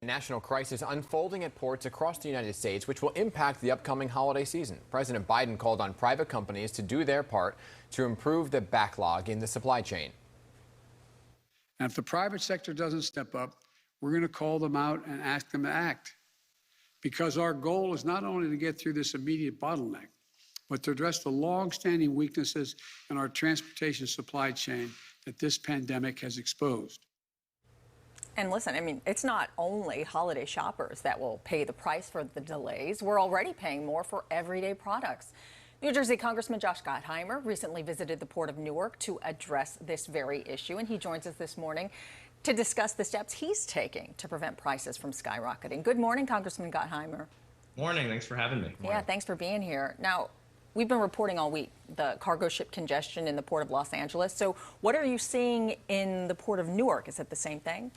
National crisis unfolding at ports across the United States, which will impact the upcoming holiday season. President Biden called on private companies to do their part to improve the backlog in the supply chain. And if the private sector doesn't step up, we're going to call them out and ask them to act. Because our goal is not only to get through this immediate bottleneck, but to address the long-standing weaknesses in our transportation supply chain that this pandemic has exposed. And listen, I mean, it's not only holiday shoppers that will pay the price for the delays. We're already paying more for everyday products. New Jersey Congressman Josh Gottheimer recently visited the Port of Newark to address this very issue, and he joins us this morning to discuss the steps he's taking to prevent prices from skyrocketing. Good morning, Congressman Gottheimer. Morning. Thanks for having me. Morning. Yeah, thanks for being here. Now, we've been reporting all week the cargo ship congestion in the Port of Los Angeles. So what are you seeing in the Port of Newark? Is it the same thing?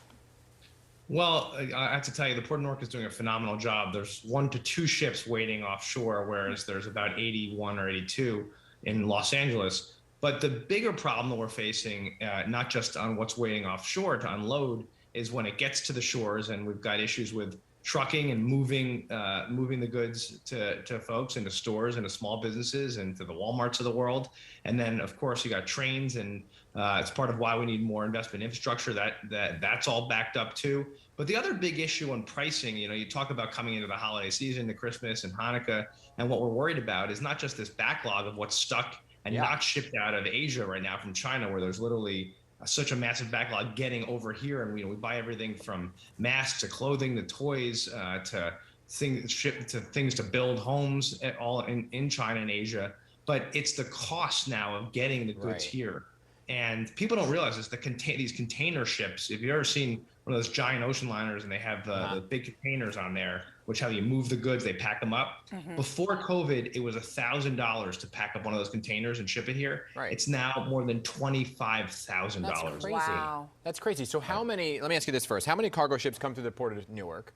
Well, I have to tell you, the Port of Newark is doing a phenomenal job. There's 1 to 2 ships waiting offshore, whereas there's about 81 or 82 in Los Angeles. But the bigger problem that we're facing, not just on what's waiting offshore to unload, is when it gets to the shores, and we've got issues with trucking and moving the goods to folks into stores, into small businesses, and to the Walmarts of the world. And then, of course, you got trains, and it's part of why we need more investment infrastructure. That's all backed up too. But the other big issue on pricing, you talk about coming into the holiday season, to Christmas and Hanukkah, and what we're worried about is not just this backlog of what's stuck and not shipped out of Asia right now from China, where there's literally such a massive backlog getting over here. And we buy everything from masks to clothing to toys to things to build homes, all in China and Asia. But it's the cost now of getting the goods here. And people don't realize this, these container ships, if you've ever seen one of those giant ocean liners and they have the big containers on there, which how you move the goods, they pack them up. Before COVID, it was $1,000 to pack up one of those containers and ship it here. It's now more than $25,000. That's crazy. Wow. That's crazy. So how many, let me ask you this first, how many cargo ships come through the Port of Newark?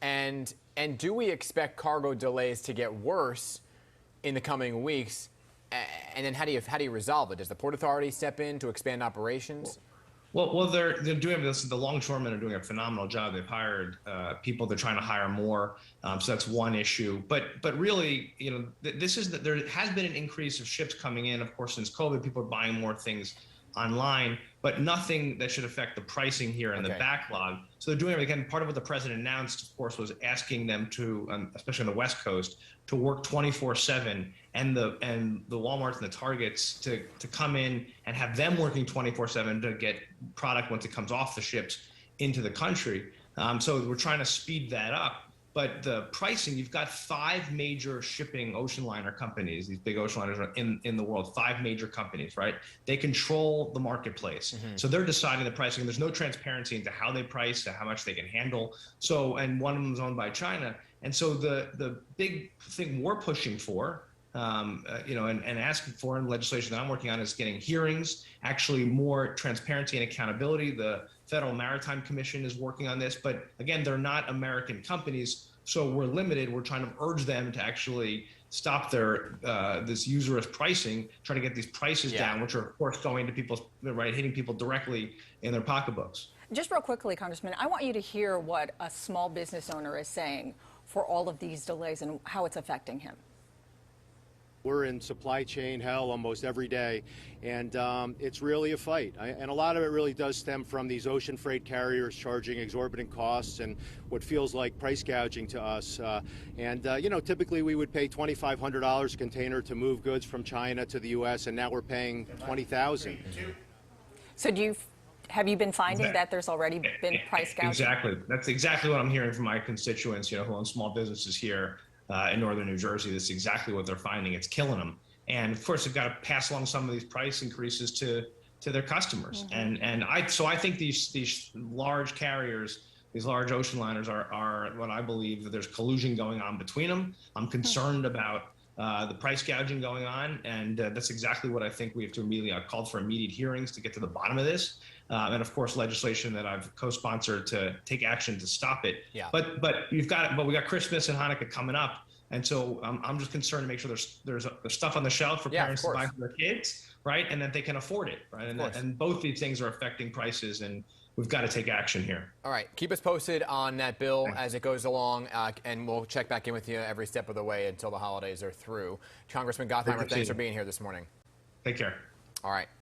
And do we expect cargo delays to get worse in the coming weeks? And then how do you resolve it? Does the Port Authority step in to expand operations? Well, they're doing this. The longshoremen are doing a phenomenal job. They've hired people. They're trying to hire more. So that's one issue. But really, there has been an increase of ships coming in. Of course, since COVID, people are buying more things online, but nothing that should affect the pricing here and the backlog. So they're doing it again. Part of what the president announced, of course, was asking them to, especially on the West Coast, to work 24/7, and the Walmarts and the Targets to come in and have them working 24/7 to get product once it comes off the ships into the country. So we're trying to speed that up. But the pricing, you've got 5 major shipping ocean liner companies, these big ocean liners in the world, 5 major companies, right? They control the marketplace. So they're deciding the pricing. There's no transparency into how they price, to how much they can handle. So, and one of them is owned by China. And so the big thing we're pushing for, and asking for in legislation that I'm working on, is getting hearings, actually more transparency and accountability. The Federal Maritime Commission is working on this, but again, they're not American companies, so we're limited. We're trying to urge them to actually stop their this usurious pricing, try to get these prices down, which are of course going to people, hitting people directly in their pocketbooks. Just real quickly, Congressman, I want you to hear what a small business owner is saying for all of these delays and how it's affecting him. We're in supply chain hell almost every day, and it's really a fight. And a lot of it really does stem from these ocean freight carriers charging exorbitant costs and what feels like price gouging to us. Typically we would pay $2,500 a container to move goods from China to the U.S., and now we're paying $20,000. So have you been finding that there's already been price gouging? Exactly. That's exactly what I'm hearing from my constituents, who own small businesses here in northern New Jersey. That's exactly what they're finding. It's killing them. And of course, they've got to pass along some of these price increases to their customers. So I think these large carriers, these large ocean liners are what I believe that there's collusion going on between them. I'm concerned about the price gouging going on, and that's exactly what I think we have to immediately. I've called for immediate hearings to get to the bottom of this, and of course legislation that I've co-sponsored to take action to stop it. But we got Christmas and Hanukkah coming up, and so I'm just concerned to make sure there's stuff on the shelf for parents to buy for their kids, right, and that they can afford it, right, and both these things are affecting prices, and we've got to take action here. All right. Keep us posted on that bill as it goes along, and we'll check back in with you every step of the way until the holidays are through. Congressman Gottheimer, thanks for being here this morning. Take care. All right.